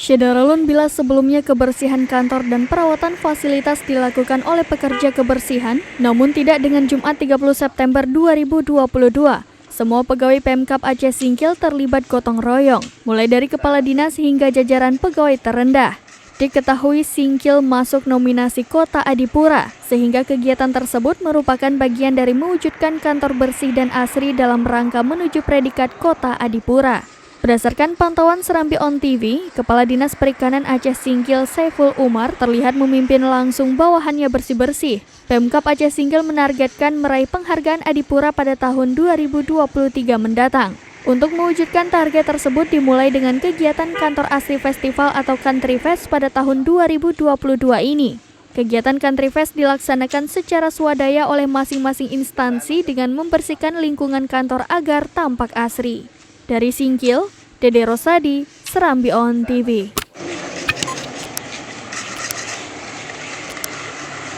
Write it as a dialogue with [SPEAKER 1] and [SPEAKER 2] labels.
[SPEAKER 1] Syederalun bila sebelumnya kebersihan kantor dan perawatan fasilitas dilakukan oleh pekerja kebersihan, namun tidak dengan Jumat 30 September 2022. Semua pegawai Pemkab Aceh Singkil terlibat gotong royong, mulai dari kepala dinas hingga jajaran pegawai terendah. Diketahui Singkil masuk nominasi Kota Adipura, sehingga kegiatan tersebut merupakan bagian dari mewujudkan kantor bersih dan asri dalam rangka menuju predikat Kota Adipura. Berdasarkan pantauan Serambi On TV, Kepala Dinas Perikanan Aceh Singkil Saiful Umar terlihat memimpin langsung bawahannya bersih-bersih. Pemkab Aceh Singkil menargetkan meraih penghargaan Adipura pada tahun 2023 mendatang. Untuk mewujudkan target tersebut dimulai dengan kegiatan Kantor Asri Festival atau Country Fest pada tahun 2022 ini. Kegiatan Country Fest dilaksanakan secara swadaya oleh masing-masing instansi dengan membersihkan lingkungan kantor agar tampak asri. Dari Singkil, Dede Rosadi, Serambi On TV.